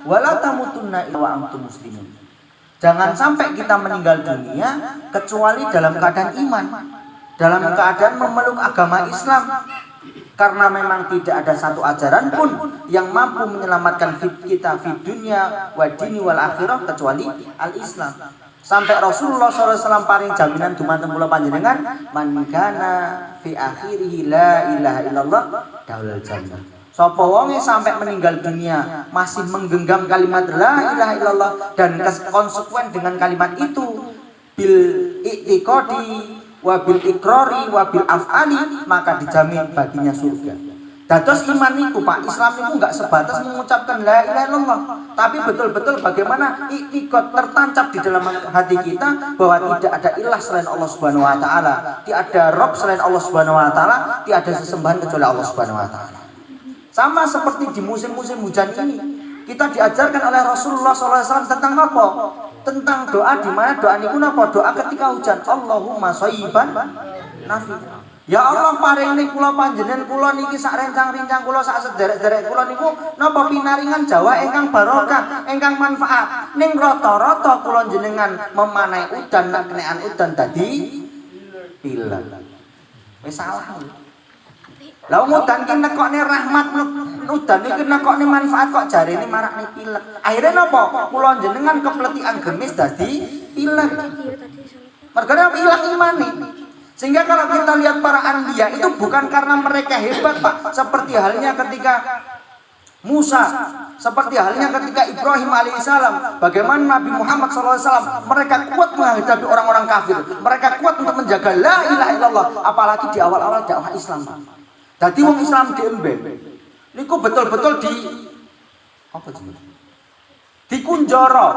wala tamutunna illa wa antum muslimun. Jangan sampai kita meninggal dunia kecuali dalam keadaan iman, dalam keadaan memeluk agama Islam. Karena memang tidak ada satu ajaran pun yang mampu menyelamatkan kita di dunia wa dini wal akhirah kecuali al-Islam. Sampai Rasulullah SAW paring jaminan dumateng kula panjenengan, man kana fi akhirih la ilaha illallah daulal jannah. Sapa wonge sampai meninggal dunia masih menggenggam kalimat la ilaha illallah dan konsekuen dengan kalimat itu bil i'tiqadi wabil ikrori wabil af'ali, maka dijamin baginya surga. Dados iman niku Pak, Islam niku enggak sebatas mengucapkan la ilaha illallah, tapi betul-betul bagaimana iktikad tertancap di dalam hati kita bahwa tidak ada ilah selain Allah Subhanahu wa taala, tidak ada rob selain Allah Subhanahu wa taala, tidak ada sesembahan kecuali Allah Subhanahu wa taala. Sama seperti di musim-musim hujan ini, kita diajarkan oleh Rasulullah SAW tentang apa? Tentang doa, di mana doa niku napa? Doa ketika hujan, Allahumma shayyiban nafi'an. Ya Allah paringi kula panjenengan kula niki sak rencang-rencang kula sak sederek-sederek kula niku napa pinaringan Jawa ingkang barokah, ingkang manfaat. Ning rata-rata kula jenengan memanai udan nek kenekan udan dadi pilek. Wis salah. Lah udan ki nekokne rahmat, udan iki nekokne manfaat kok jarene marakne pilek. Akhire napa? Kula jenengan kepletikan gemis dadi pilek. Mergane ilang imane. Sehingga kalau kita lihat para anbiya itu bukan karena mereka hebat Pak, seperti halnya ketika Musa, seperti halnya ketika Ibrahim alaihissalam, bagaimana Nabi Muhammad SAW, mereka kuat menghadapi orang-orang kafir, mereka kuat untuk menjaga la ilaha illallah, apalagi di awal-awal dakwah Islam Pak. Jadi wong Islam diemben, niku betul-betul dikunjoro,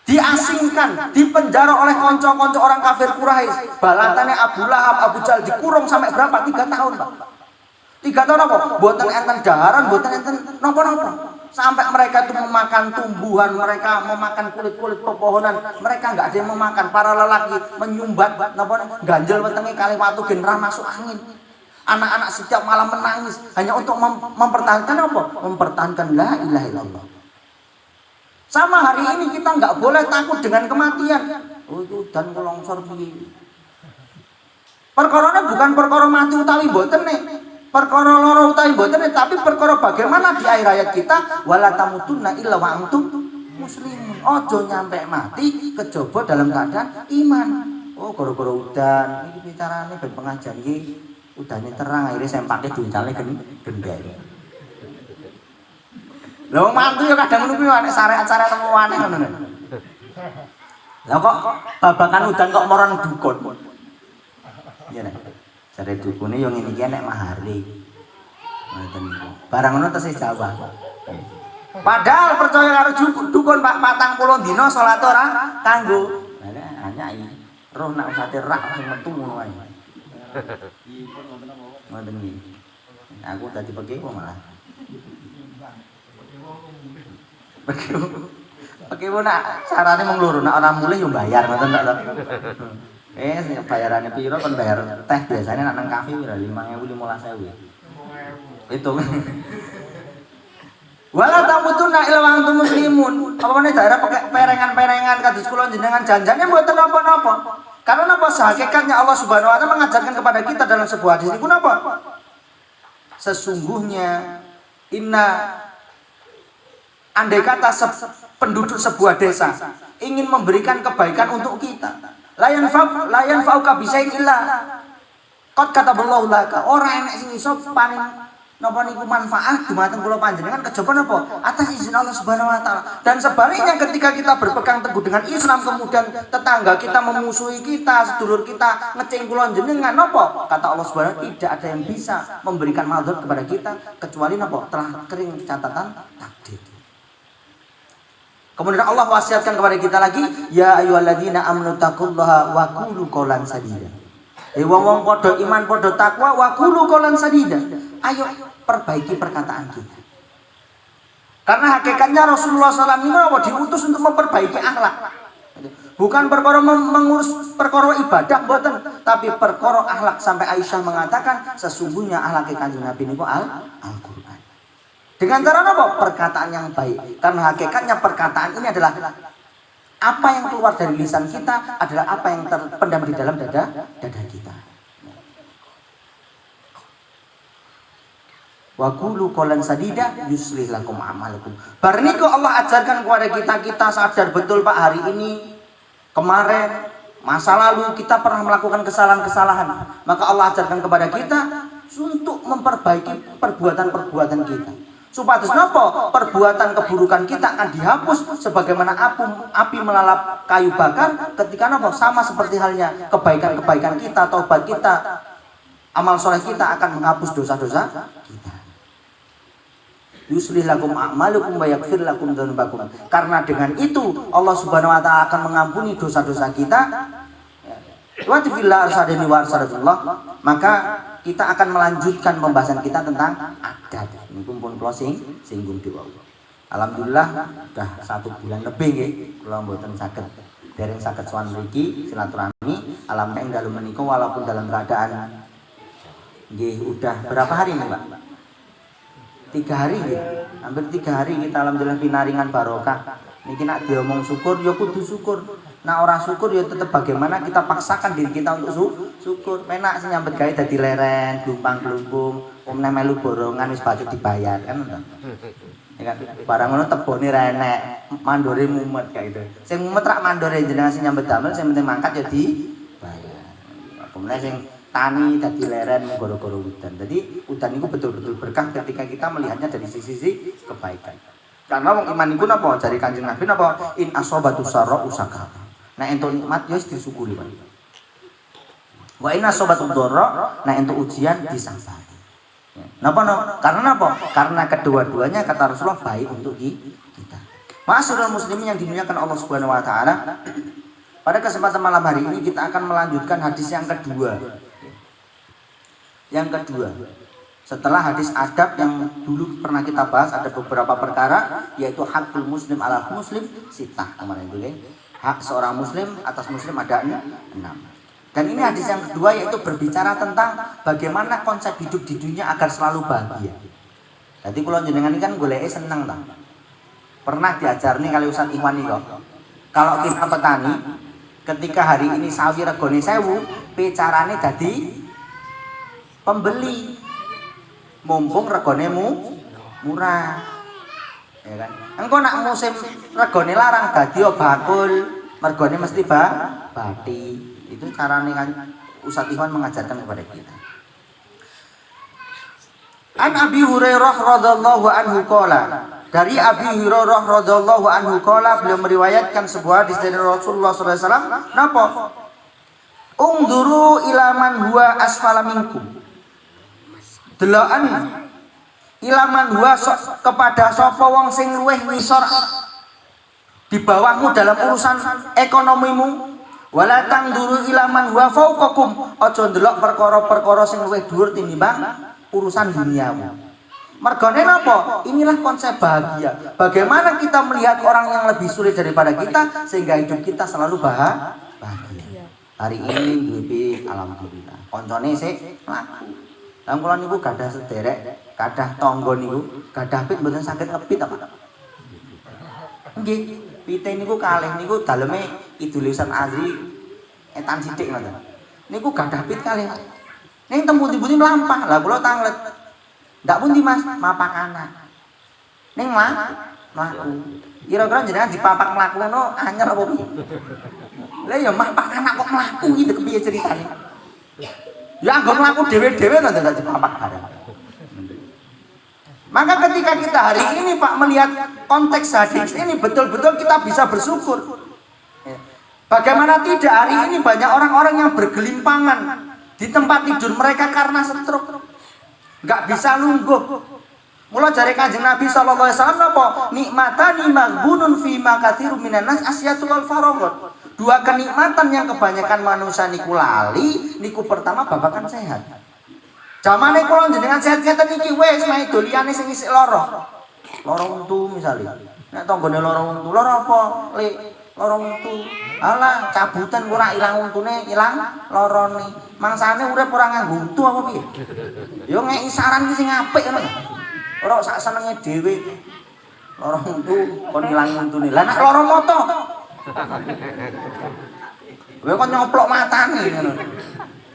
diasingkan, dipenjara oleh konco-konco orang kafir Quraisy. Balatannya Abu Lahab, Abu Jahal dikurung sampai berapa? 3 tahun Pak. 3 tahun apa? Boten enten daharan, boten enten napa-napa. Sampai mereka itu memakan tumbuhan, mereka memakan kulit-kulit pepohonan, mereka nggak ada yang memakan. Para lelaki menyumbat, napa ganjel wetenge kali watu genrah masuk angin. Anak-anak setiap malam menangis hanya untuk mempertahankan apa? Mempertahankan la ilaha illallah. Sama hari ini kita nggak boleh takut dengan kematian. Oh itu dan longsor piye. Perkorone bukan perkara mati utawi mboten nih. Perkara lara utawi mboten nih, tapi perkara bagaimana di akhir hayat kita wala tamutunna illa wa antum muslimun. Ojo nyampe mati kejaba dalam keadaan iman. Oh gara-gara udan iki bicarane ben pengajian iki udane terang akhirnya sempake duncale gendeng. Lho mantu ya kadang ngono kuwi nek syariat-syariat temuane ngono. Lah kok babakan udan kok moron dukun. Iya nek. Jare dukune yo ngene iki nek mahari. Ngoten niku. Barang ngono tesih Jawa. Padahal percaya karo dukun Pak 40 dina salat ora kanggo. Lah anyai. Roh nak usate rak sing metu ngono wae. Ngoten iki. Aku dadi pekiwo malah. Oke, nak carane mung loro, nak ora mulih yo bayar ngoten tok lho. Bayarane piro kon bayar teh biasane nak nang kafe piro 5.000 15.000. Hitung. Wala tamutunna illa wa antum muslimun. Apa meneh daerah pakai perengan-perengan kados kula jenengan janjane mboten napa-napa. Karena napa hakikatnya Allah Subhanahu wa taala mengajarkan kepada kita dalam sebuah hadis niku napa? Sesungguhnya andai kata penduduk sebuah desa ingin memberikan kebaikan untuk kita, layan fauka bisain illa qad kataballahu laka. Ora enek sing iso paring napa niku manfaat dumateng kula panjenengan kejaba napa atas izin Allah Subhanahu wa taala. Dan sebaliknya ketika kita berpegang teguh dengan Islam kemudian tetangga kita memusuhi kita, sedulur kita ngeceng kula jenengan napa? Kata Allah Subhanahu wa taala tidak ada yang bisa memberikan madarat kepada kita kecuali napa? Telah kering catatan takdir. Kemudian Allah wasiatkan kepada kita lagi, ya ayyuhalladzina amanu taqullaha wa qulu qawlan sadida. Wong-wong padha iman padha takwa wa qulu qawlan sadida. Ayo perbaiki perkataan kita. Karena hakikatnya Rasulullah SAW ini diutus untuk memperbaiki akhlak. Bukan perkara mengurus perkara ibadah mboten, tapi perkara akhlak. Sampai Aisyah mengatakan sesungguhnya akhlak Kanjeng Nabi niku Al-Qur'an. Dengan cara apa? Perkataan yang baik. Karena hakikatnya perkataan ini adalah apa yang keluar dari lisan kita adalah apa yang terpendam di dalam dada kita. Wa qulu qawlan sadida yuslih lakum a'malakum. Bar niku Allah ajarkan kepada kita sadar betul Pak, hari ini, kemarin, masa lalu kita pernah melakukan kesalahan-kesalahan. Maka Allah ajarkan kepada kita untuk memperbaiki perbuatan-perbuatan kita. Supados napa? Perbuatan keburukan kita akan dihapus sebagaimana api melalap kayu bakar ketika napa? Sama seperti halnya kebaikan-kebaikan kita, taubat kita, amal soleh kita akan menghapus dosa-dosa kita. Yuslih lakum a'malukum wa yaghfir lakum dzunubakum. Karena dengan itu Allah Subhanahu wa taala akan mengampuni dosa-dosa kita. Wa tifillah arsadani wa arsadullah. Maka kita akan melanjutkan pembahasan kita tentang adat. Ini pun closing singgung di bawah. Alhamdulillah sudah 1 bulan lebih nggih kula mboten saged dereng saged sowan mriki silaturahmi. Alhamdulillah dalu menika walaupun dalam keadaan nggih udah berapa hari nih, Pak? 3 hari ya, hampir 3 hari kita alhamdulillah pinaringan barokah. Niki nak diomong syukur ya kudu syukur. Nah orang syukur ya tetap bagaimana kita paksakan diri kita untuk syukur. Penak sih nyambet gawe dadi leren, glumpang-glumpung, omne melu borongan wis bacot dibayar kan to. Ya kan barang ngono tebone ra enek, mandore mumet kayak gitu. Sing mumet rak mandore jenengan sing nyambet damel sing penting mangkat ya dibayar. Apa meneh sing tani dadi leren gara-gara udan. Jadi udan itu betul-betul berkah ketika kita melihatnya dari sisi kebaikan. Karena wong iman iku napa jare Kanjeng Nabi napa in asobatu sarra usaka. Nah ento nikmat ya wis disyukuri Pak. Wa in asobatu dharra, nah ento ujian disabari. Napa no? Karena apa? Karena kedua-duanya kata Rasulullah baik untuk kita. Ma'asyiral muslimin yang dimuliakan Allah Subhanahu wa taala. Pada kesempatan malam hari ini kita akan melanjutkan hadis yang kedua. Yang kedua, setelah hadis adab yang dulu pernah kita bahas ada beberapa perkara, yaitu hakul muslim ala muslim sitah kemarin itu ya. Hak seorang muslim atas muslim ada 6. Dan ini hadis yang kedua yaitu berbicara tentang bagaimana konsep hidup di dunia agar selalu bahagia. Jadi kalau jenengan ini kan goleke seneng ta. Pernah diajar nih kali Ustaz Ikhwan kok. Kalau kita petani, ketika hari ini sawi regone 1000, carane dadi pembeli. Mumpung regone murah. Ya kan? Engko nak musim regone larang dadi bakul, regone mesti bati. Itu carane kan Ustaz Ikhwan mengajarkan kepada kita. An Abi Hurairah radhiyallahu anhu qala. Dari Abi Hurairah radhiyallahu anhu qala, beliau meriwayatkan sebuah hadis dari Rasulullah sallallahu alaihi wasallam, napa? Ungduru ila man huwa asfala minkum. Deloken ilaman huwa kepada sapa wong sing luweh ngisor di bawahmu dalam urusan ekonomimu. Wala tangduru ilaman huwa fauqakum, aja ndelok perkara-perkara sing luwih dhuwur tinimbang urusan duniamu. Mergane napa? Inilah konsep bahagia. Bagaimana kita melihat orang yang lebih sulit daripada kita sehingga hidup kita selalu bahagia. Hari ini duwe alhamdulillah. Koncone sik laku. Lah kula niku gadah sederek, gadah tangga niku, gadah pit mboten saged ngepit apa. Nggih, pite niku kalih niku daleme Idul Ihsan Azri etan sithik ngoten. Niku gadah pit kalih. Ning tempundi-pundi mlampah. Lah kula tanglet. Ndak pundi Mas, mapak anak. Ning mlaku. Kira-kira jenengan dipapak mlaku ngono anyar apa piye? Lah ya mapak anak kok mlaku iki kepiye ceritane? Ya anggap mlaku dhewe-dhewe to ndak dipapak bareng. Maka ketika kita hari ini Pak melihat konteks hadis ini betul-betul kita bisa bersyukur. Bagaimana tidak hari ini banyak orang-orang yang bergelimpangan di tempat tidur mereka karena stroke. Enggak bisa lungguh. Mula jare Kanjeng Nabi sallallahu alaihi wasallam napa? Nikmatani maghbunun fi ma katsirun minan nas asyatu wal faraghut. Dua kenikmatan yang kebanyakan manusia niku lali, niku pertama babakan sehat. Zamane kula jenengan sehat ngeten iki wis meh doliyane sing isih lara. Lara untu misale. Nek tanggane lara untu, lara apa? Lara untu. Alah, cabutan ora ilang untune, ilang larane. Mangsane urip ora nganggo untu apa piye? Ya ngeki saran ki sing apik ngono. Ora sak senenge dhewe. Lara untu kon ngilangi untune. Lah nek lara mata. Kowe kon nyoplok matane ngono.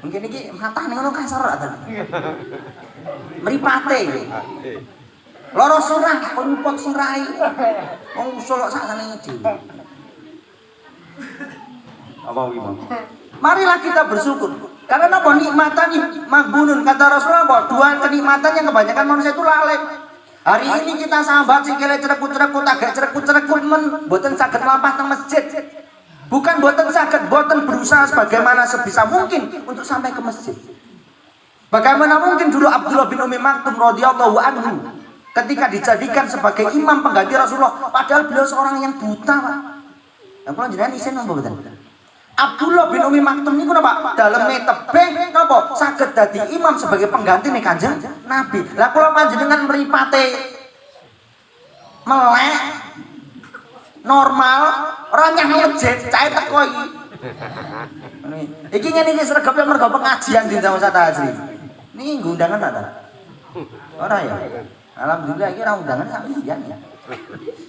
Mungkin iki matane ngono kasar ta. Mripate. Lara surah kon nyupot sirahe. Wong usul sak senenge dhewe. Apa iki, Bang? Marilah kita bersyukur. Karena apa? Nikmatan maghbunun kata Rasulullah apa? Dua kenikmatan yang kebanyakan manusia itu lalai. Hari ini kita sahabat sikile cerekut-cerekut agak cerekut-cerekut men mboten saged mlampah teng masjid. Bukan mboten saged, mboten berusaha sebagaimana sebisa mungkin untuk sampai ke masjid. Bagaimana mungkin dulu Abdullah bin Umi Maktum radhiyallahu anhu ketika dijadikan sebagai imam pengganti Rasulullah padahal beliau seorang yang buta, Pak. Yang kula jenengan isin napa mboten? Abdullah bin Umi Maktum niku napa? Daleme tebeh napa? Saged dadi imam sebagai pengganti nih Kanjeng Nabi. Lah kula panjenengan mripate melek normal ora nyah masjid cae teko iki. Iki ngene iki sregepe mergo pengajian Dinten Ustaz Azri. Niki undangan ta? Ora ya. Alhamdulillah iki ora undangan sak mbiyen ya.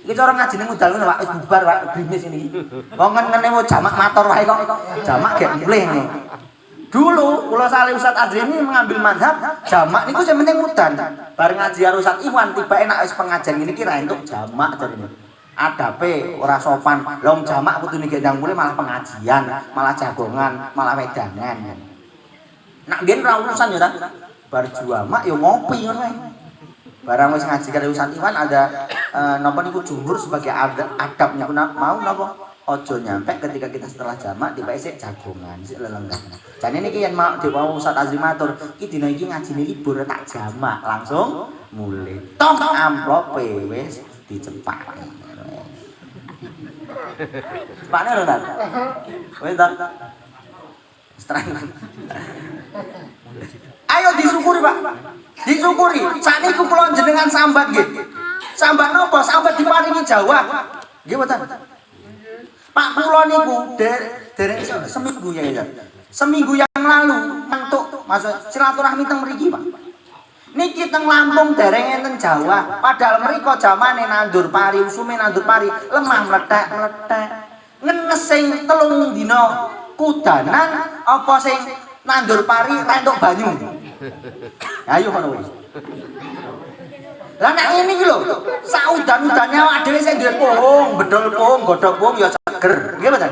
Iki cara ngajine ngudal ngono Pak, wis bubar Pak, grimis ini. Wong ngene mau jamak matur wae kok. Jamak gek mulih ngene. Dulu kula saleh Ustaz Adri ini mengambil mazhab jamak niku sing penting mudan. Bareng ngaji karo Ustaz Iwan tiba enak wis pengajian ngene iki ra entuk jamak jarine. Adape ora sopan. Lah jamak kudune gek ndang mulih malah pengajian, malah jagongan, malah wedangan. Nak biyen ra urusan ya ta. Bar jamak ya ngopi ngono wae. Barang wis ngaji karo Ustaz Iwan ada napa niku jumhur sebagai adabnya mau napa ojo nyampe ketika kita setelah jamak tiba isik jagongan isik lelenggan. Jane niki yen mau dewa Ustaz Azri matur iki dina iki ngajine libur tak jamak langsung mulih. Toh amplope wis dicepak. Cepakne lho ta. Wis ta. Strang. Ayo disyukuri Pak. Disyukuri. Sakniku kula jenengan sambat nggih. Sambat napa? Sambat diparingi jawab. Nggih mboten? Pak kula niku dereng seminggu ya. Seminggu yang lalu untuk masuk silaturahmi teng mriki, Pak. Niki teng Lampung dereng enten Jawa. Padahal mriko jamane nandur pari, usume nandur pari, lemah mlethek-mlethek. Ngenes sing 3 dina kudanan apa sing nandur pari rentuk banyu. Ayo ngono wis. Lah nek ngene iki lho, saudan-udane awake dhewe sing duwe pohong, bedol pohong, godhog pohong ya seger. Nggih mboten?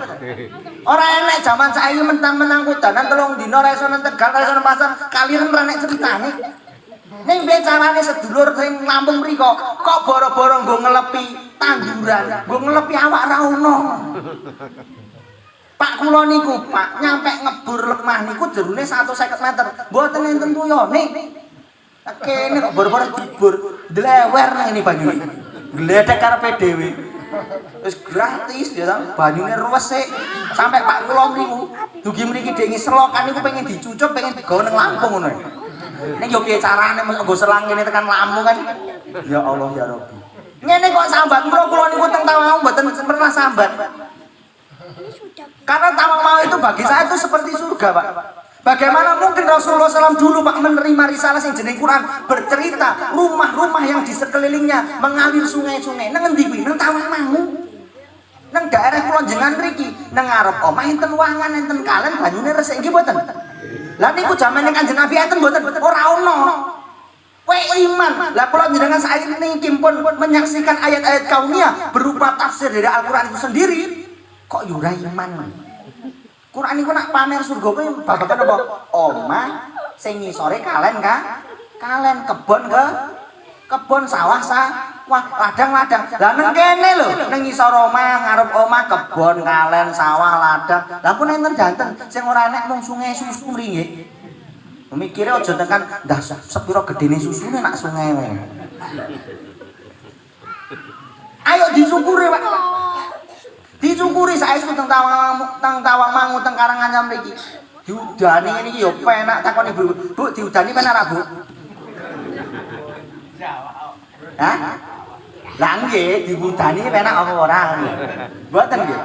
Ora enek jaman saiki mentang-mentang kudanan 3 dina ra iso nang Tegal, ra iso nang pasar, kaliren ra enek ceritane. Ning piye carane sedulur sing Lampung mriko kok boro-boro nggo ngelepi tanduran, nggo ngelepi awak ra ono. Pak kula niku, Pak, nyampe ngebur lemah niku jerone 150 meter. Mboten enten tuyone. Kene kok boro-boro dibur, dlewer nang ngene banyune. Gledhek karepe dhewe. Wis gratis ya, banyune ruwesik. Sampai Pak kula niku dugi mriki dhewe selokan niku pengen dicucup, pengen digawa nang Lampung ngono. Ning yo piye carane nggo selang ngene tekan Lampung kan. Ya Allah ya Rabbi. Ngene kok sambat kula niku teng Tawang mboten pernah sambat. Karena Tawang itu bagi saya itu seperti surga, Pak. Bagaimana mungkin Rasulullah SAW dulu Pak menerima risalah yang jeneng Quran bercerita rumah-rumah yang di sekelilingnya mengalir sungai-sungai. Nang endi kuwi? Nang Tawangmangu. Nang daerah kula jenengan mriki, nang ngarep omah enten wangan enten kalen banyune resik nggih mboten. Lah niku jamane Kanjeng Nabi enten mboten? Ora ono. Kowe iman. Lah kula jenengan saiki niki pun menyaksikan ayat-ayat kauniyah berupa tafsir dari Al-Qur'an itu sendiri. Kok yo ora iman? Quran niku nak pamer surga kuwi babagan apa? Omah sing ngisore kalen kalen kebon sawah wah ladang-ladang. Lah nang kene lho, nang ngisor omah, ngarep omah kebon kalen sawah ladang. Lah pun enten janten sing ora enek mung sungai susu nggih. Mikire aja tekan ndah sepiro gedene susune nak sungai wae. Ayo disyukuri, Pak. Disyukuri saestu teng Tawangmangu teng Karanganyar mriki. Diudani ngene iki yo penak takon Ibu. Bu, diudani penak ra, Bu? Hah? Lah nggih, diudani penak apa ora? Mboten nggih.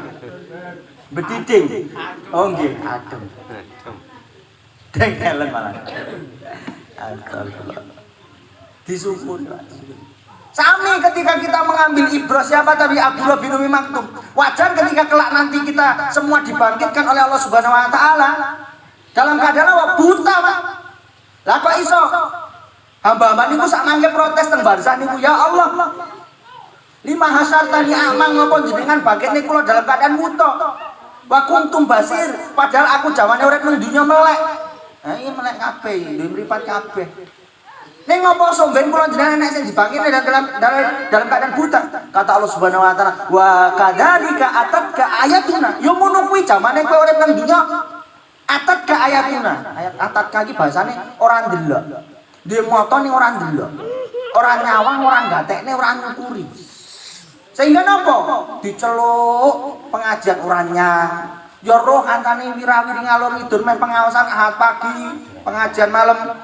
Bediding. Oh nggih, adem. Dengkelen malah. Astagfirullah. Disyukuri. Sami ketika kita mengambil ibrah siapa tadi Abdullah bin Umi Maktum. Wajar ketika kelak nanti kita semua dibangkitkan oleh Allah Subhanahu wa taala dalam keadaan apa? Buta, Pak. Lah kok iso? Hamba-hamba niku sak mangke protes teng barzah niku, ya Allah. Lima hasartani amang ngapa jenengan bangkitne kula dalam keadaan buta. Wa kuntum basir, padahal aku jawane urip nang dunya melek. Nah, iki melek kabeh, duwe mripat kabeh. Ning ngopo somben kula jenengan nek sing dibangkitne dalam keadaan buta. Kata Allah Subhanahu wa taala, "Wa kadzalika atatka ayatuna." Yo ngono kuwi jamane kowe urip nang dunya. Atatka ayatuna. Ayat atatka iki bahasane ora ndelok. Duwe moto ning ora ndelok. Ora nyawang, ora gatekne, ora ngukuri. Sehingga napa? Diceluk pengajian orangnya. Ya roh antane wirawiri ngalor ngidul meh pengawasan Ahad pagi, pengajian malam.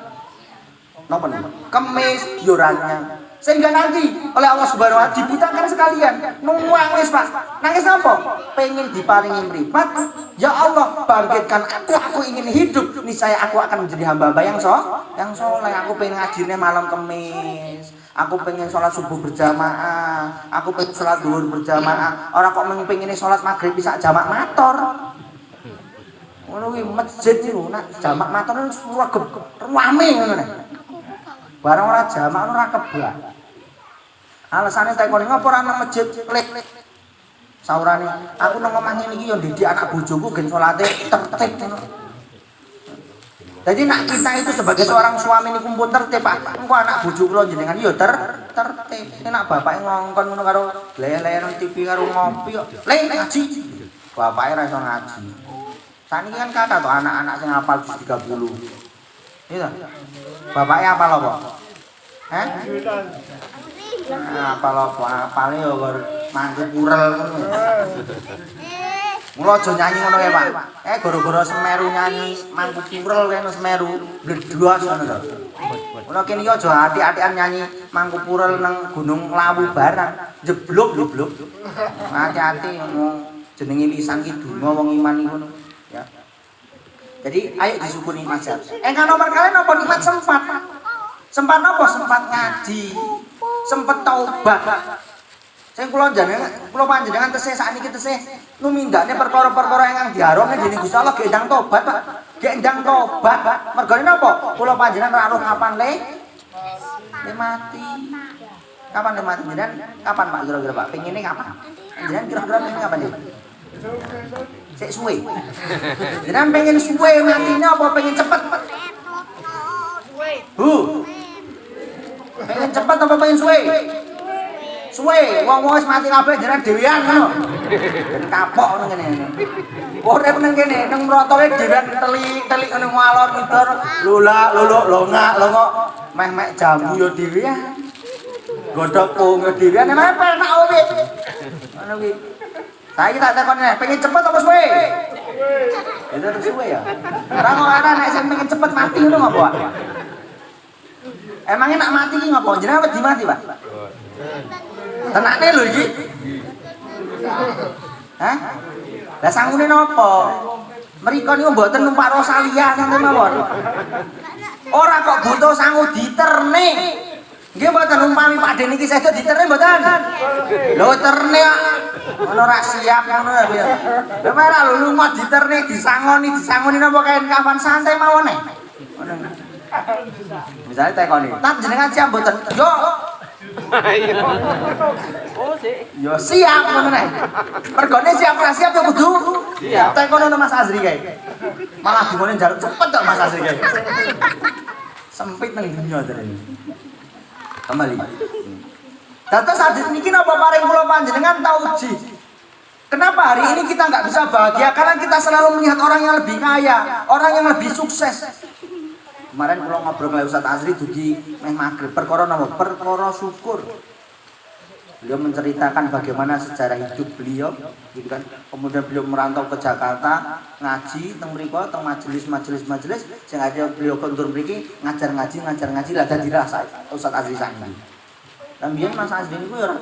Napa nih? Kemis yorannya. Sehingga nanti oleh Allah Subhanahu wa taala dibutakan sekalian. Nangis, Pak. Nangis napa? Pengen diparingi mripat. Ya Allah, bangkitkan aku ingin hidup. Niscaya aku akan menjadi hamba-hamba yang soleh. Aku pengen ngajine malam Kemis. Aku pengen sholat subuh berjamaah. Aku pengen sholat zuhur berjamaah. Orang kok pengen sholat maghrib bisa jamak mator. Ngono kuwi masjid niku nak jamak mator sregep rame ngono nek. Barang ora jamak ora kebak. Alasane tak kon ngopo ora nang masjid lek. Saurane, aku nang omah ngene iki yo ndidik anak bojoku gen salate tertib ngono. Jadi nak kita itu sebagai seorang suami niku pun tertib, Pak. Engko anak bojo kula jenengan yo tertib. Nek bapake ngongkon ngono karo lele nang TV karo ngopi kok. Le ngaji. Bapake ra iso ngaji. Saniki kan kata to anak-anak sing hafal juz 30. Iya. Bapake hafal apa? Heh? Hafal apa? Hafale yo mangku kurel ngono. Mula aja nyanyi ngono kae, Pak. Gara-gara Semeru nyanyi mangku kurel kene Semeru bledhos ngono lho. Mula kene iki aja ati-atian nyanyi mangku kurel nang Gunung Lawu barang, jeblok. Hati-hati ngomong jenenge lisan ki donga wong iman iku ngono, ya. Jadi ayo disyukuri nikmat. Engkang nomor kalian apa nikmat sempat? Sempat apa? Sempat ngaji. Sempat taubat. Sing kula panjenengan tesih sakniki tesih numindakne perkara-perkara ingkang diharamne dening Gusti Allah ge ndang tobat, Pak. Ge ndang tobat, Pak. Mergane napa? Kula panjenengan ra aruh kapan le mati. Kapan le mati jenengan? Kapan Pak kira-kira Pak? Pengine kapan? Jenengan kira-kira pengen kapan iki? Sik suwe. Jenengan pengen suwe matine apa pengen cepet? Pengen cepet apa pengen suwe? Suwe, wong wis mati kabeh jenengan dhewean ngono. Ben kapok ngono ngene. Urip nang kene, nang mrotole dhewean telik-telik ngono ngalor ngidul, lulak-luluk, longak-longok, meh-meh jamu yo dhewean. Godhog pung yo dhewean, emang penak urip. Ngono kuwi. Saiki tak takon pengen cepet apa suwe? Itu suwe ya. Ora kok ana nek sing pengen cepet mati ngono ngopo, Pak? Emangnya nak mati ki ngopo? Jenengan wedi mati, Pak? Tenane lho iki. Hah? Lah sangune napa? Mriko niku mboten numpak Rosalia sampeyan mawon. Ora kok butuh sangu diterne. Nggih mboten umpami Pak Den iki sedo diterne mboten. Lho terne kok ono ra siap ngono ya. Lah ora lho lunga diterne disangoni napa kaen kapan santai mawon e. Ngono. Misale tekoni, "Tat jenengan siap mboten?" Yo. Oh, yo siap ngono nek. Mergone siap ra siap yo kudu siap. Tekono Mas Azri kae. Malah dimone njaluk cepet kok Mas Azri kae. Sempit nang dunya terus. Kembali. Dados hadis niki napa paring kula panjenengan tau uji. Kenapa hari ini kita nggak bisa bahagia? Karena kita selalu melihat orang yang lebih kaya, orang yang lebih sukses. Kemarin kalau ngobrol dengan Ustaz Azri dugi meh maghrib perkara napa? Perkara syukur. Beliau menceritakan bagaimana sejarah hidup beliau, gitu kan. Kemudian beliau merantau ke Jakarta, ngaji teng mriku, teng majelis sing ada beliau kondur mriki ngajar ngaji lah dadi rasa Ustaz Azri sakniki. Lan biyen Mas Azri niku ya ora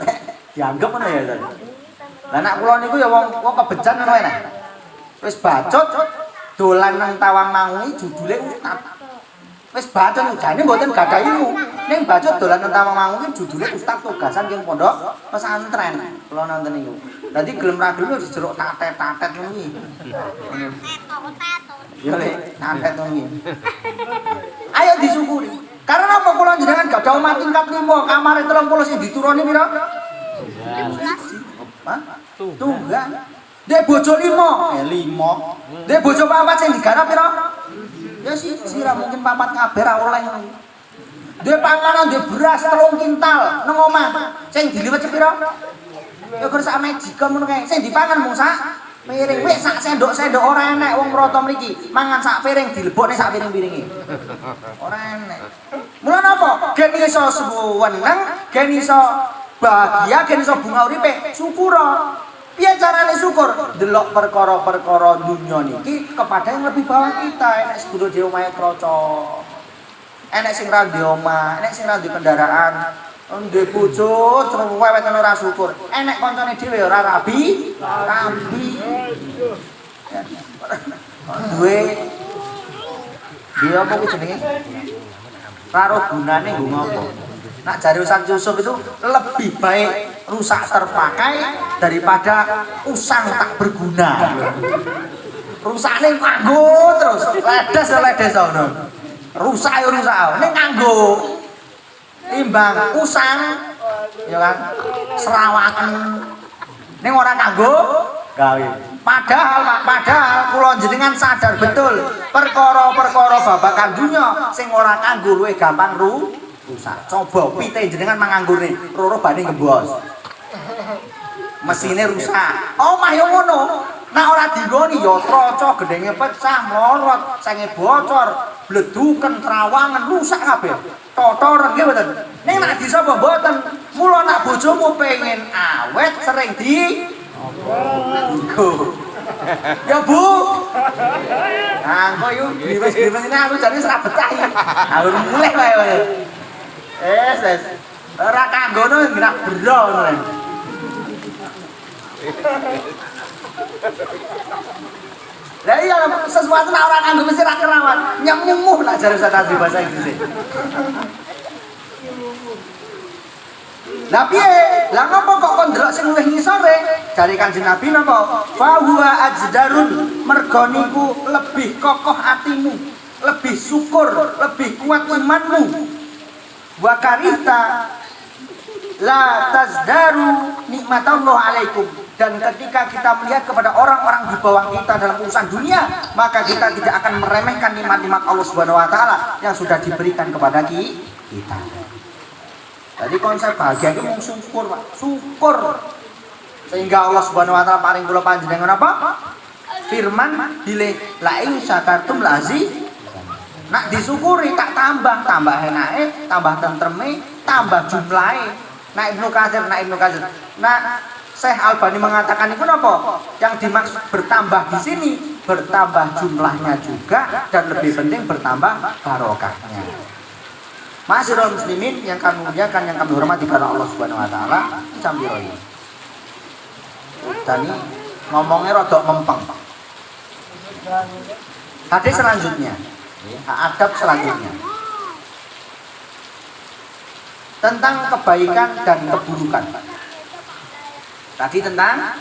dianggap ngono ya. Lah anak kula niku ya wong kebejan ngono enak. Wis bacot dolan nang Tawangmangu judule Ustaz. Wis bacot jane mboten gadah ilmu. Ning bacot dolan tentang mangu ki judule Ustaz Tugasan ing pondok pesantren. Kula nonton niku. Dadi gelem ra gelem dijeruk tatet-tatet ngono iki. Yo lek tatet ngono iki. Ayo disyukuri. Karena apa kula jenengan gadah omah tingkat 5, kamare 30 sing dituruni pira? 12. Hah? Tunggal. Dek bojo 5. 5. Dek bojo 4 sing digarap pira? Ya siji ra mungkin 4 kabeh ra oleh ngono. Duwe panganan, duwe beras 3 kintal nang omah. Sing diliwet sepira? Ya kur sak mejikom ngono kae. Sing dipangan mung sak piring. Wis sak sendok-sendok ora enek wong mroto mriki. Mangan sak piring dilebokne sak piring-piringe. Ora enek. Mula napa? Gen iso suweneng, gen iso bahagia, gen iso bunga uripe, syukura. Piye carane syukur? Delok perkara-perkara dunya niki kepada yang lebih bawah kita. Enek sedulur dhewe omahe kroco. Enek sing ra ndek omah, enek sing ra ndek kendaraan. Ndek bojo cerewet ora syukur. Enek kancane dhewe ora rabi. Duwe dia apa ku jenenge? Karo gunane nggo ngopo? Nak jare Ustaz Yusuf itu lebih baik rusak terpakai daripada usang tak berguna. Rusakne kanggo terus, ledes ngono. Rusak ning kanggo. Timbang usang ya kan serawaken ning ora kanggo gawe. Padahal kula jenengan sadar betul perkara-perkara babagan dunya sing ora kanggo luwih gampang rusak. Coba pite jenengan manganggurne, roro bane ngembos. Mesine rusak. Omah yo ngono. Nek ora digoni ya troco gedenge pecah, mlorot, senge bocor, bleduken, trawangan, rusak kabeh. Totor nggih mboten. Ning nek disapa mboten, mula nek bojomu pengen awet sering di ya Bu. Nah, kok yo griwes-griwes ini aku jane ora betah iki. Aku mulih wae. Wes. Ora kanggono gerak bero ngono. Lah iya sesuatu nek ora kanggo mesti ra kerawat. Nyemuh nak jare Ustaz Azri bahasa Inggris. Lah piye? Lah ngopo kok kon ndelok sing luwih ngisore? Jare Kanjeng Nabi napa? Fa huwa ajdarun, mergo niku lebih kokoh atimu, lebih syukur, lebih kuat imanmu. Wa karita la tazdaru nikmatallah alaikum. Dan ketika kita melihat kepada orang-orang di bawah kita dalam urusan dunia, maka kita tidak akan meremehkan nikmat-nikmat Allah Subhanahu wa taala yang sudah diberikan kepada kita. Jadi konsep bahagia itu mung syukur, Pak. Syukur. Sehingga Allah Subhanahu wa taala paring kula panjenengan apa? Firman bilih la in syakartum lazi. Nak disyukuri tak tambah enake, tambah tentreme, tambah jumlahe. Nak Ibnu Katsir. Nah, Syekh Albani mengatakan itu apa? Yang dimaksud bertambah di sini, bertambah jumlahnya juga dan lebih penting bertambah barokahnya. Ma'asyiral muslimin yang kami muliakan, yang kami hormati karena Allah Subhanahu wa taala, sambiroyo. Tadi ngomongnya rodok mempeng. Hadis selanjutnya, adab selanjutnya. Tentang kebaikan dan keburukan. Tadi tentang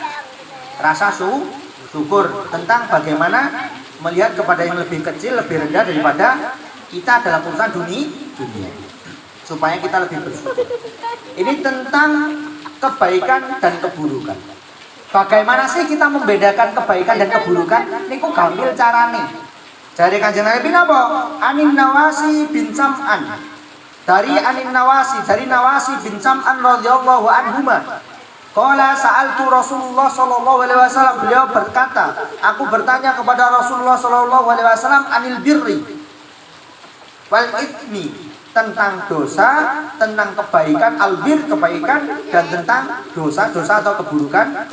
rasa syukur, tentang bagaimana melihat kepada yang lebih kecil, lebih rendah daripada kita dalam urusan dunia, supaya kita lebih bersyukur. Ini tentang kebaikan dan keburukan. Bagaimana sih kita membedakan kebaikan dan keburukan? Niku gampil carane. Dari Kanjeng Nabi napa? Anin Nawasi bin Sam'an. Dari Nawasi bin Sam'an radhiyallahu anhuma. Qala sa'altu Rasulullah sallallahu alaihi wasallam, beliau berkata, aku bertanya kepada Rasulullah sallallahu alaihi wasallam anil birri wal itsmi, tentang dosa, tentang kebaikan, albir kebaikan, dan tentang dosa-dosa atau keburukan.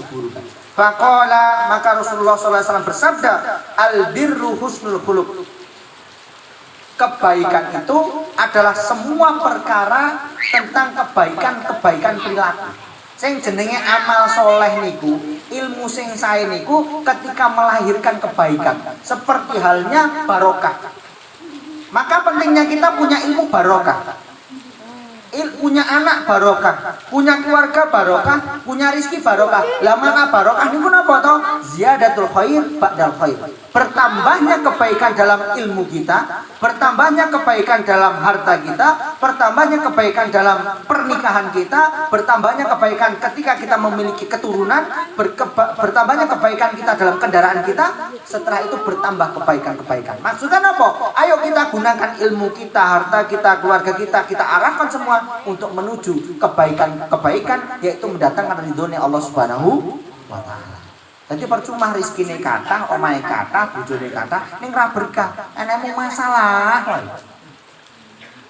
Faqala, maka Rasulullah sallallahu alaihi wasallam bersabda, albirru husnul khuluq. Kebaikan itu adalah semua perkara tentang kebaikan perilaku. Sing jenenge amal soleh niku, ilmu sing sae niku ketika melahirkan kebaikan, seperti halnya barokah. Maka pentingnya kita punya ilmu barokah, punya anak barokah, punya keluarga barokah, punya rizki barokah. Lah mana barokah niku napa to? Ziyadatul khair ba'dal khair. Bertambahnya kebaikan dalam ilmu kita, bertambahnya kebaikan dalam harta kita, bertambahnya kebaikan dalam pernikahan kita, bertambahnya kebaikan ketika kita memiliki keturunan, bertambahnya kebaikan kita dalam kendaraan kita. Setelah itu bertambah kebaikan-kebaikan. Maksudnya apa? Ayo kita gunakan ilmu kita, harta kita, keluarga kita arahkan semua untuk menuju kebaikan-kebaikan, yaitu mendatangkan ridhonya Allah Subhanahu wa taala. Jadi percuma rezekine kathah, omahe kathah, bojone kathah ning ra berkah. Enemu masalah wae.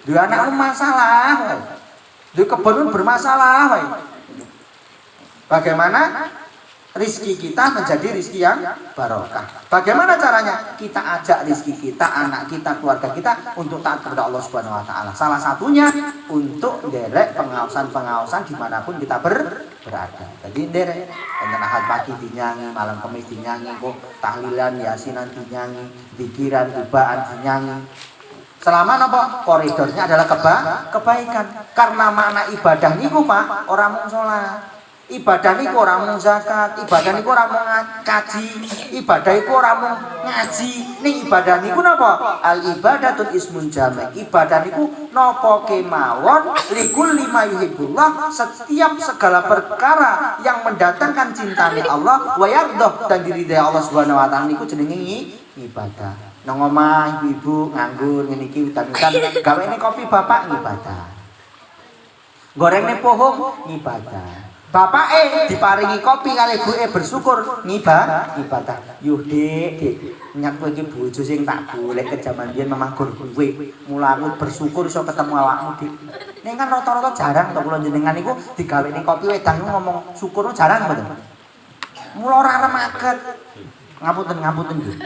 Duwe anakmu masalah wae. Duwe kebun bermasalah wae. Bagaimana rizki kita menjadi rizki yang barokah? Bagaimana caranya? Kita ajak rizki kita, anak kita, keluarga kita untuk taat kepada Allah Subhanahu wa taala. Salah satunya untuk derek pengawasan dimanapun kita berada. Jadi derek enten ahad pagi dinyanyi, malam kemis dinyanyi, kok tahlilan, yasinan dinyanyi, pikiran, tibaan dinyanyi. Selama apa? Koridornya adalah kebaikan. Karena makna ibadah niku Pak, orang mung salat. Ibadah niku ora mung zakat, ibadah niku ora mung kaji, ibadah iku ora mung ngaji. Ning ibadah niku napa? Al ibadatul ismun jami'. Ibadah niku napa kemawon likulli ma yuhibbullah, setiap segala perkara yang mendatangkan cintanya Allah wa yardha dan diridhai Allah Subhanahu wa taala niku jenenge ibadah. Nang omah ibu nganggur ngene iki udan-udan gawene kopi bapak ibadah. Gorengne pohong ibadah. Bapak diparingi kopi kali ibu bersyukur ibadah. Yuh dik, nyat kowe iki bojo sing tak golek ke jaman biyen memang gur kowe. Mula aku bersyukur iso ketemu awakmu dik. Ning kan rata-rata jarang to kula jenengan niku digawekne kopi wedang ngomong syukur jarang mboten. Mula ora remaket. Ngapunten nggih.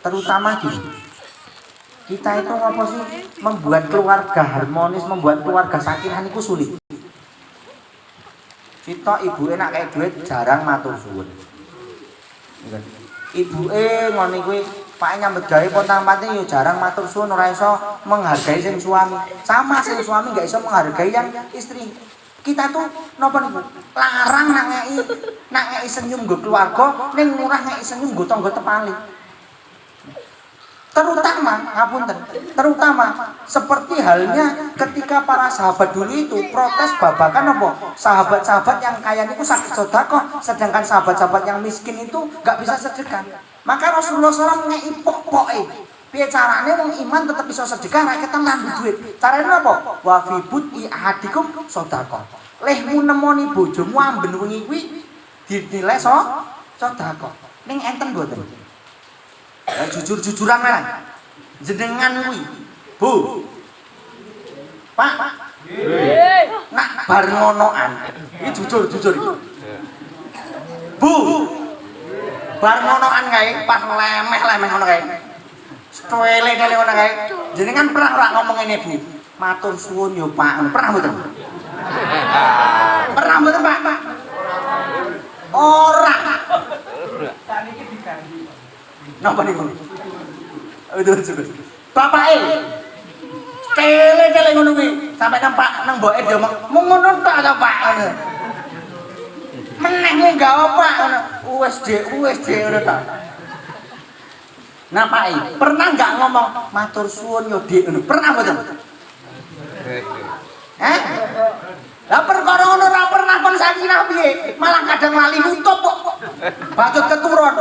Terutama gini. Kita itu apa sih membuat keluarga harmonis, membuat keluarga sakinah niku sulit. Kita ibu enak kayak duit jarang matur suwun. Ibu ngono kuwi Pak nyambut gawe pontang-panting yo jarang matur suwun, ora iso menghargai sing suami. Sama sing suami enggak iso menghargai yang istri. Kita tuh napa niku? Larang nak ngeki senyum nggo keluarga, ning murah ngeki senyum nggo tangga tepali. Terutama seperti halnya ketika para sahabat dulu itu protes babakan apa? Sahabat-sahabat yang kaya niku sakit sedekah, sedangkan sahabat-sahabat yang miskin itu gak bisa sedekah. Maka Rasulullah SAW ngeki pok-poke. Piye carane wong iman tetep bisa sedekah nek ketan lan duit. Carane apa? Wa fi bud'i ahadikum sedekah. Lehmu nemoni bojomu amben wengi kuwi dinilai sedekah. Ning enten mboten? Jujur-jujuran mana? Jenengan kuwi, Bu. Pak. Nak bar ngonoan. Iki jujur iki. Bu. Bar ngonoan kae pas lemeh-lemeh ngono kae. Tuwele-tele ngono kae. Jenengan pernah ora ngomong ngene, Bu? Matur suwun yo, Pak. Pernah mboten? Pernah mboten, Pak? Ora. Saniki diganti. Napa niku? Bapak tele ngono kuwi. Sampai nampak nang mboke dia ngomong ngono tok to, Pak. Meneh munggah Pak ngono. Wis Dik ngono tok. Nah, Pak, pernah enggak ngomong matur suwun yo Dik ngono? Pernah mboten? Lah perkara ngono ora pernah kon sakinah piye? Malah kadang lali nutup kok. Bacot keturun.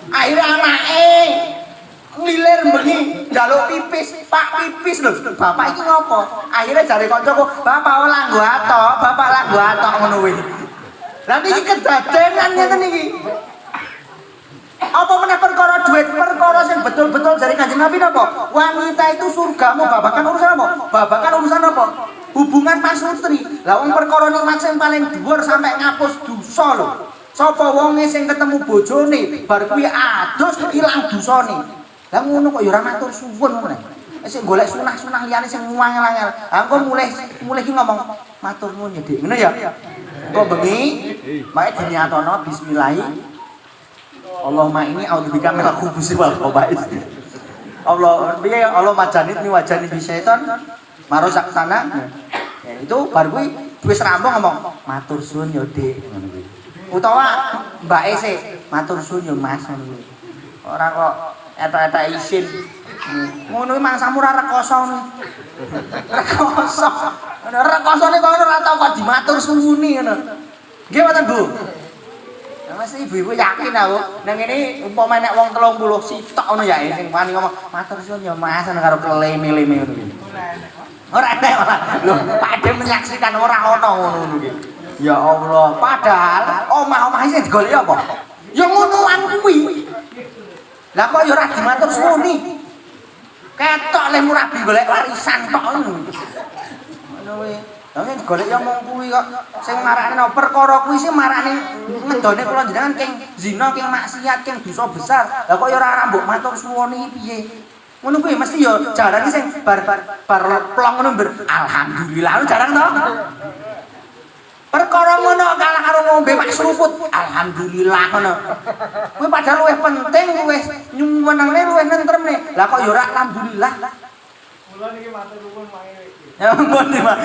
Akhirnya anake ngiler bengi njaluk pipis, Pak pipis lho. Bapak iki ngopo? Akhirnya jare kancaku, "Bapak ora nggo atok, bapak ora nggo atok ngono kuwi." Lah niki kedadenan ngeten iki. Apa meneh perkara duit, perkara sing betul-betul jare Kanjeng Nabi napa? Wanita itu surgamu, babakan urusan apa? Babakan urusan apa? Hubungan pasutri. Lah wong perkara nikmat sing paling dhuwur sampai ngapus dosa lho. Sapa wonge sing ketemu bojone bar kuwi adus ilang dosane. Lah ngono kok ya ora matur suwun meneh. Sing golek sunah-sunah liyane sing ngangel-angel. Ha engko mulih iki ngomong matur nuwun ya Dik. Ngono ya. Engko bengi mak diniatono bismillah. Allahumma inni a'udzubika minal khubuthi wal khaba'is. Allah piye Allah majanit ni wajani bi syaiton marosak sana. Ya, itu baru kuwi wis rampung ngomong matur suwun ya Dik ngono kuwi. Utawa mbake sik matur suwun ya Mas ngono kuwi. Ora kok eta-eta isin. Ngono kuwi mangsamu ora rekoso ngono. Rekoso. Rekosone kok ora tau kok dimatur suwuni ngono. Nggih mboten Bu? Mas ibu-ibu yakin aku nang ngene umpama nek wong 30 sitok ngono ya sing wani ngomong matur suwun ya Mas karo keleme-leme ngono iki. Ora enak ora. Lho, padhe menyaksikan ora ono ngono iki. Ya Allah, padahal omah-omah sing digoleki apa? Ya ngonoan kuwi. Lah kok ya ora dimatur suwuni. Ketok le murabi golek warisan tok ngono. Ngono kuwi. Lah nek golek ya mung kuwi kok sing marakne perkara kuwi sing marakne ngedone kula jenengan keng zina, keng maksiat, keng dosa besar. Lah kok ya ora mbok matur suwuni piye? Ngono kuwi mesti ya jarang sing bar plong ngono alhamdulillah jarang to. Perkara ngono kalah karo ngombe mak seruput alhamdulillah ngono. Kuwi padahal luwih penting luwih nyuwenengne luwih nentremne. Lah kok ya ora alhamdulillah. Kula niki matur nuwun mangke. Ya ampun iki, Mas.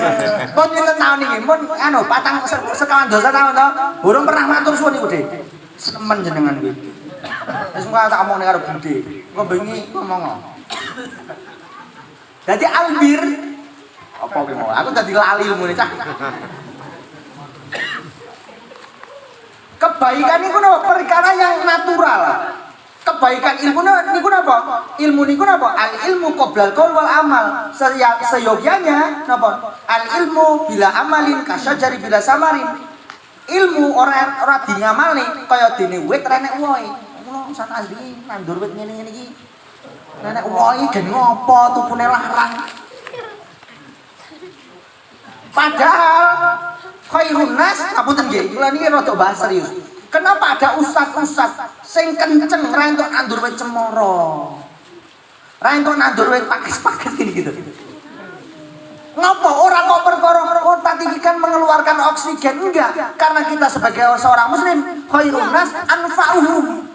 Pun pinten taun iki? Pun anu patang sekawan dosa taun to. Burung pernah matur suwun niku, Dik. Semen jenengan kuwi. Wis engko tak omongne karo Bude. Engko bengi ngomong. Dadi albir apa kuwi mau? Aku dadi lali ilmune cah. Kebaikan niku perkara yang natural. Kebaikan ilmu niku napa? Ilmu niku napa? Al ilmu qoblal qaul wal amal. Seyogyanya napa? Al ilmu bila amalin kasyajari bila samarin. Ilmu ora dingamali kaya dene wit renek wohe. Kula sak asli nandur wit ngene-ngene iki. Renek wohe gen ngopo tukune larang. Padahal khairun nas ngapunten nggih, kula niki rada bahas serius. Kenapa ada ustaz-ustaz sing kenceng ra entuk nandur wit cemara. Ra entuk nandur wit pakis-pakis gini gitu. Ngapa orang kok perkara otak iki kan mengeluarkan oksigen enggak? Karena kita sebagai seorang muslim khairun nas anfa'uhum.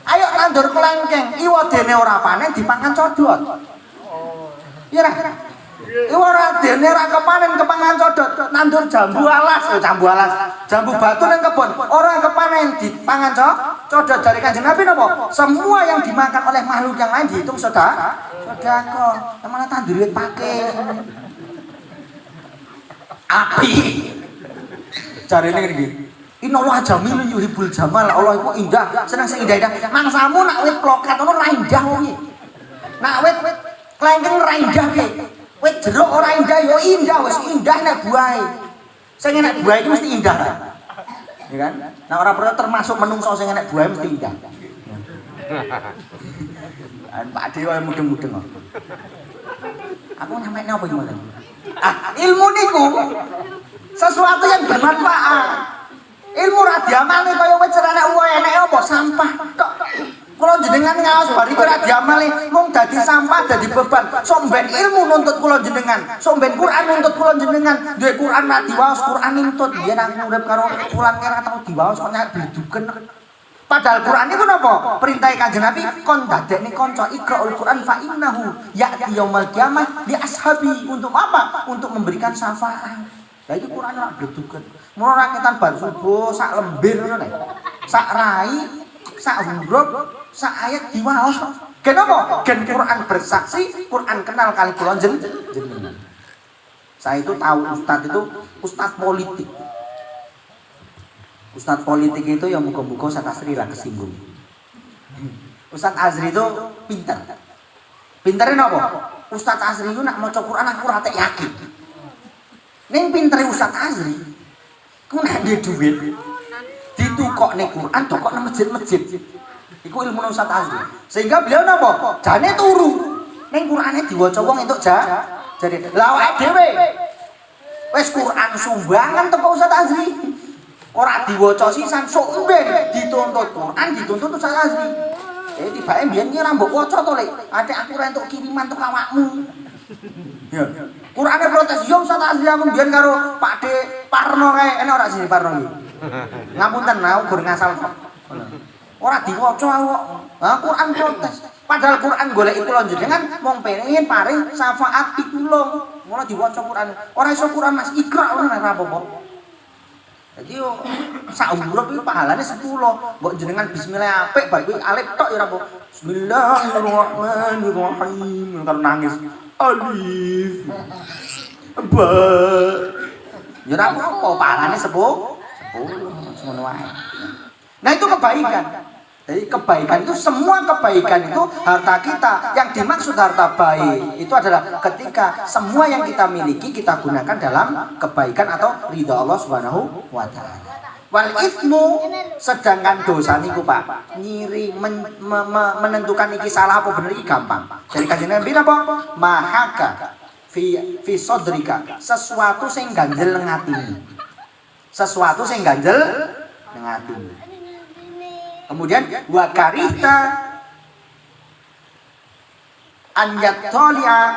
Ayo nandur kelengkeng, iwadene ora panen dipangan codot. Iya ra? Ora dene ra kepanen kepangan codot, nandur jambu alas, jambu batu nang kebon, ora kepanen dipangan codot. Dari Kanjeng Nabi napa? Semua yang dimakan oleh makhluk yang lain dihitung sedekah. Yang mana tandur wit pakis. Api. Jarene ngene iki. Innallaha jamilun yuhibbul jamal. Allah iku indah, seneng sing indah-indah. Mangsamu nak wit plokat ngono ra indah kuwi. Nak wit klengkeng ra indah ki. Wit jeruk ora indah ya indah wis indah nek buahe. Sing enek buahe iki mesti indah. Ya kan? Nah ora perlu termasuk menungso sing enek buahe mesti indah. Pak Ade wae mudeng-mudeng kok. Aku nyampe apa gimana? Ilmu niku sesuatu yang bermanfaat. Ilmu ra diamalne kaya wit cerenek wae enek apa sampah tok. Kula jenengan ngaos bar iku ra diamali mung dadi sampah dadi beban. Sok ben ilmu nuntut kula jenengan, sok ben Quran nuntut kula jenengan. Duwe Quran ra diwaos, Quran nuntut. Yen aku urip karo fulan kira tau diwaos kok nyak diduken. Padahal Quran niku napa? Perintah Kanjeng Nabi kon dadekne kanca iqraul Quran fa innahu ya'ti yaumil qiyamah li ashabi. Untuk apa? Untuk memberikan syafaat. Lah iki Quran ora bleduken. Mun ora ketan bar subuh sak lembir ngono nek. Sak rai, sak huruf, sak ayat diwaos. Kenapa? Gen Quran bersaksi, Quran kenal kali kula jenengan. Saya itu tahu ustaz politik. Ustaz politik itu yang muka-muka saya kasih lah kesinggung. Ustaz Azri itu pintar. Pintarnya apa? Ustaz Azri itu nak maca Quran aku rata yakin. Ning pintere Ustaz Azri, ku nek duwe duit ditukokne Quran dokok nang masjid-masjid. Iku ilmu Ustaz Azri. Sehingga beliau napa? Jane turu. Ning Qurane diwaca wong entuk jadi lha awake dhewe wis Quran sumbangan teko Ustaz Azri. Ora diwaca sisan sok ben dituntut Quran dituntut Ustaz Azri. Tibake mbiyen ki ora mbok waca to Lek. Atik aku ora entuk kiriman tok awakmu. Ya. Qurane protes, "Yo Ustaz Azri aku mbiyen karo Pak De Parno kae." Enak ora sini Parno iki? Ngapunten, aku gur ngasal kok. Ora diwaca kok. Lah Quran protes. Padahal Quran golek kula jenengan mung pengen paring syafaat pitulung. Mula diwaca Quran. Ora iso Quran Mas Iqra ngono ora apa-apa. Jadi yo sak umur iki pahalane 10. Mbok jenengan bismillah apik bar kuwi alif tok ya ora apa. Bismillahirrahmanirrahim. Karo nangis. Alif. Ba. Ya ora apa-apa pahalane 10. Ngono wae. Nah itu kebaikan. Jadi kebaikan itu, semua kebaikan itu harta kita. Yang dimaksud harta baik itu adalah ketika semua yang kita miliki kita gunakan dalam kebaikan atau ridha Allah Subhanahu wa taala. Wal itsmu, sedangkan dosa niku Pak, nyiri menentukan iki salah apa bener iki gampang. Dari kanjeng Nabi napa? Mahaka fi sadrika, sesuatu sing ganjel nang atimu. Sesuatu sing ganjel nang atimu. Kemudian wakarita ayatolia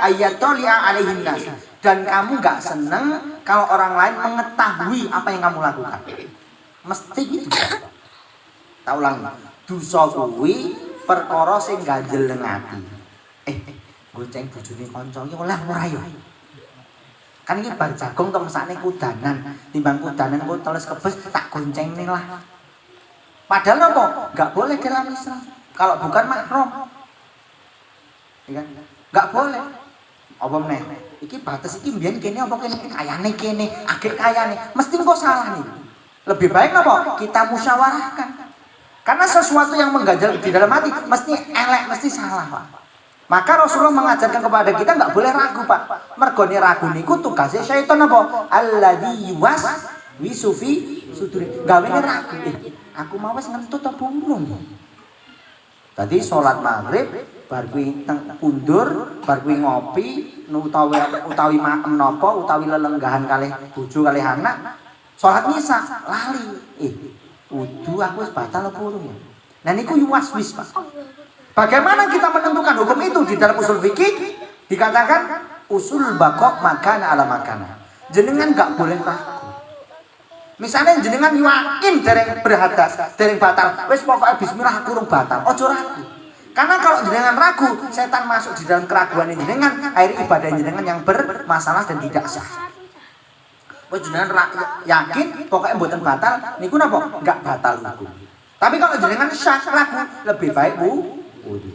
alaihin nas, dan kamu nggak seneng kalau orang lain mengetahui apa yang kamu lakukan. Mesti gitu. Tak ulangi. Dosa kuwi perkara sing ganjel nang ati. Gonceng bojone kanca iki oleh ora ya? Kan iki bar jagung to mesakne kudanan, timbang kudanan kok teles kebes tak goncengne lah. Padahal apa? Enggak boleh dalam Islam. Kalau bukan mahram. Iya kan? Enggak boleh. Apa meneh? Iki batas iki mbiyen kene apa kene kayane kene, akhir kayane. Mesti kok salah nih. Lebih baik apa? Kita musyawarahkan. Karena sesuatu yang mengganjal di dalam hati mesti elek, mesti salah, Pak. Maka Rasulullah mengajarkan kepada kita enggak boleh ragu, Pak. Mergone ragu niku tugasnya syaitan apa? Alladzi wisufi suduri. Gawene ragu. Aku mau wis ngentut apa burung. Tadi sholat maghrib bar kuwi kundur, bar kuwi ngopi, utawi maem napa, utawi lelenggahan kalih bojo kalih anak, sholat misa lali. Wudu aku wis batal apa urung ya? Nah niku waswis, Pak. Bagaimana kita menentukan hukum itu di dalam usul fikih? Dikatakan usul bakok makana ala makana. Jenengan enggak boleh ragu. Misalnya jenengan yakin dereng berhadas, dereng batal, wis pokoknya bismillah aku urung batal. Ojo ragu. Karena kalau jenengan ragu, setan masuk di dalam keraguan jenengan, akhir ibadah jenengan yang bermasalah dan tidak sah. Wis jenengan yakin pokoknya mboten batal, niku napa? Enggak batal niku. Tapi kalau jenengan syak ragu, lebih baik wudu.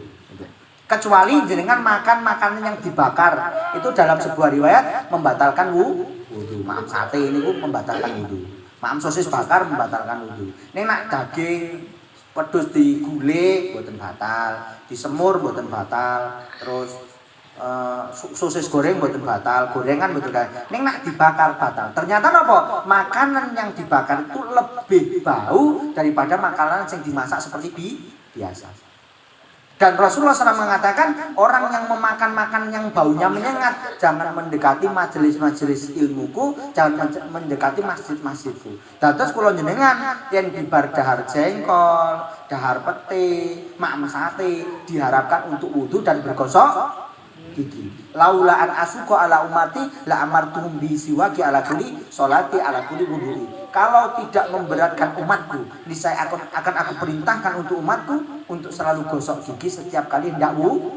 Kecuali jenengan makan makanan yang dibakar, itu dalam sebuah riwayat membatalkan wudu. Maaf sate niku membatalkan wudu. Maaf sosis bakar membatalkan wudu. Ning nak daging wedhus digulih mboten batal, disemur mboten batal, terus sosis goreng mboten batal, gorengan mboten batal. Ning nak dibakar batal. Ternyata apa? Makanan yang dibakar itu lebih bau daripada makanan yang dimasak seperti biasa. Dan Rasulullah SAW mengatakan orang yang memakan makanan yang baunya menyengat jangan mendekati majelis-majelis ilmuku, jangan mendekati masjid-masjidku. Dados kula jenengan yen bibar dahar jengkol, dahar pete, maem sate diharapkan untuk wudu dan bergosok gigi. Laula an asuqa ala umati la amartuhum bi siwaki ala kulli sholati ala kulli wudu'i. Kalau tidak memberatkan umatku, niscaya akan aku perintahkan untuk umatku untuk selalu gosok gigi setiap kali hendak wudu.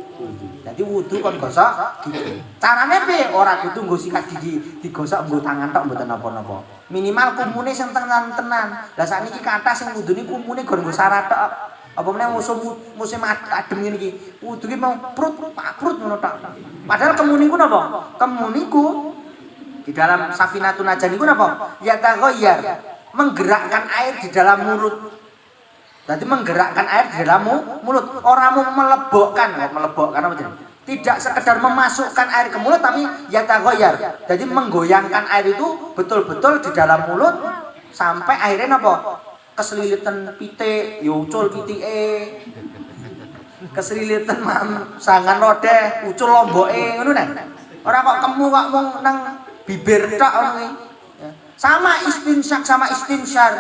Jadi wudu kon gosok gigi. Carane piye? Ora kudu nggo sikat gigi digosok nggo tangan tok mboten napa-napa. Minimal kumune sing tenan-tenan. Lah sakniki kathah sing wudune kumune gon nggo sarat tok. Apa meneh musim adem ngene iki. Wudu ki mau prut ngono tok. Padahal kemuni ku napa? Kemuni ku di dalam Safinatun Najah niku napa? Ya taghayyar, menggerakkan air di dalam mulut. Jadi menggerakkan air di dalam mulut. Orang mau melebokkan apa jenenge? Tidak sekedar memasukkan air ke mulut tapi ya taghayyar. Jadi menggoyangkan air itu betul-betul di dalam mulut sampai akhirnya napa? Keselilitan pitik, ya ucul pitike. Keselilitan sangan rodeh, ucul lomboke ngono nek. Ora kok kemu kok mung nang bibir tok ngono ya. Sama istinsyar.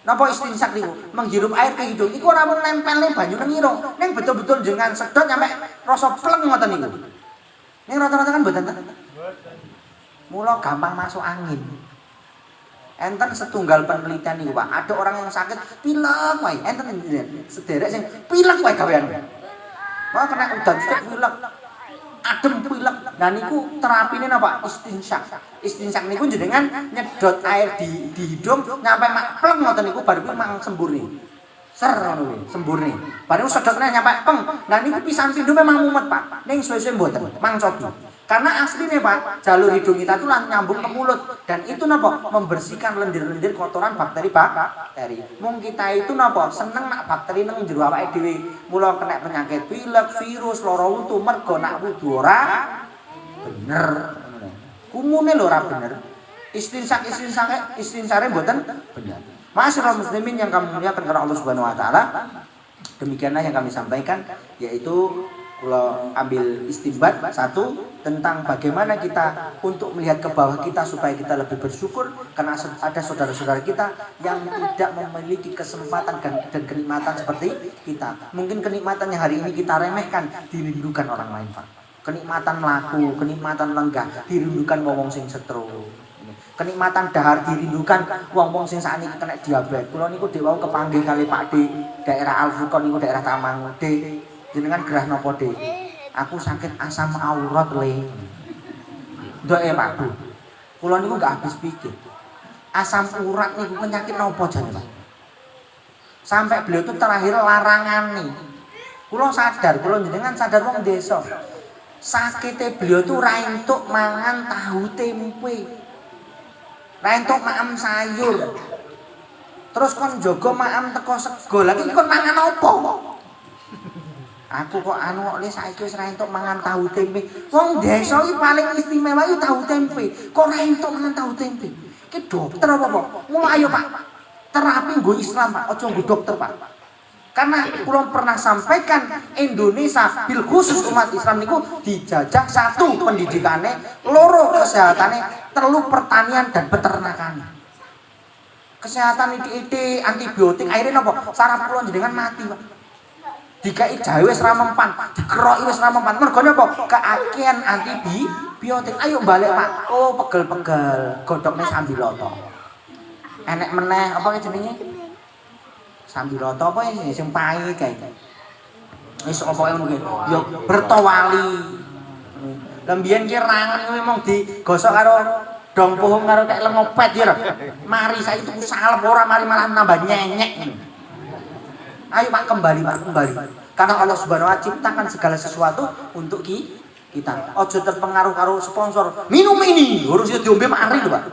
Napa istinsyar niku? Menghirup air ke hidung. Iku ora mung nempelne banyu nang irung, ning betul-betul dengan sedot sampai rasa pleng ngoten niku. Ning rata-rata kan mboten. Mula gampang masuk angin. Enten setunggal penelitian niku, Pak. Ada orang yang sakit pilek wae, enten sederek sing pilek wae gawean. Wah kena udan sithik pilek. Adem pilek. Nah niku terapine napa? Istinsyak. Istinsyak niku jenengan nyedot air di hidung nyampe mak pleng ngoten niku bar kuwi mang sembur nih. Ser ngono kuwi, sembur nih. Bar niku sedotne nyampe peng. Nah niku pisan pindho memang mumet, Pak. Ning suwe-suwe mboten, mang cobi. Karena aslinya Pak, jalur hidung kita itu nyambung ke mulut dan itu napa membersihkan lendir-lendir kotoran bakteri. Mung kita itu napa seneng nak bakteri nang jero awake dhewe. Mula kena penyakit pilek, virus, lara untu mergo nak wudu ora bener. Kumune lho ora bener. Istinsare mboten bener. Masyaallah muslimin yang kami muliakan karena Allah Subhanahu wa taala. Demikianlah yang kami sampaikan yaitu kalau ambil istimbat satu tentang bagaimana kita untuk melihat ke bawah kita supaya kita lebih bersyukur karena ada saudara-saudara kita yang tidak memiliki kesempatan dan kenikmatan seperti kita. Mungkin kenikmatan yang hari ini kita remehkan dirindukan orang lain, Pak. Kenikmatan melaku, kenikmatan lenggah dirindukan wong sing setro. Kenikmatan dahar dirindukan wong sing sakniki kena diabetes. Kula niku dek wau kepanggih kali Pak D daerah Al-Furqon niku daerah Taman D. Jenengan gerah nopo Dik? Aku sakit asam urat le. Ndok Pak Bu. Kula niku gak habis pikir. Asam urat niku penyakit nopo jane, Pak? Sampai beliau tuh terakhir larangan nih. Kula sadar, kula jenengan sadar wong desa. Sakite beliau tuh ra entuk mangan tahu tempe. Ra entuk maem sayur. Terus kon jaga maem teko sego. Lah iki kon mangan opo? Aku kok anu kok saiki wis ra entuk mangan tahu tempe. Wong desa iki paling istimewa iki tahu tempe. Kok ra entuk mangan tahu tempe? Iki dokter apa, Pak? Mulai ayo, Pak. Terapi nggo Islam, Pak. Aja nggo dokter, Pak. Karena kula pernah sampaikan Indonesia bil khusus umat Islam niku dijajah satu pendidikane, loro kesehatane, telu pertanian dan peternakan. Kesehatan iki antibiotik akhirnya napa? Saraf kula jenengan mati, Pak. Dikai jahe wis ra mempan, dikeroki wis ra mempan. Mergone apa? Keakian antibiotik. Ayo balik, Pak. Oh, pegel-pegel. Godhokne sambiloto. Enek meneh apa jenenge? Sambiloto apa sing pahit kae. Wis apa ngono kuwi. Ya bertowali. Lah mbiyen ki rangen kuwi mung digosok karo dong pohong karo kek lengopet ya. Mari saiki tuku salep ora mari malah nambah nyenyek. Ayo Pak kembali Pak kembali. Karena Allah Subhanahu wa taala ciptakan segala sesuatu untuk kita. Ojo terpengaruh karo sponsor. Minum ini, harus diombe mari lho Pak.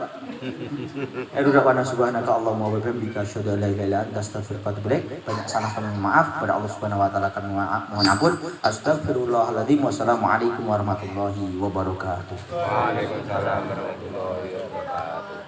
Subhanaka Allahumma wa bihamdika asyhadu an la ilaha illa anta astaghfiruka wa atubu ilaik. Banyak salah dan maaf pada Allah Subhanahu wa taala kami mohon ampun. Astagfirullahaladzim. Wassalamualaikum warahmatullahi wabarakatuh. Waalaikumsalam warahmatullahi wabarakatuh.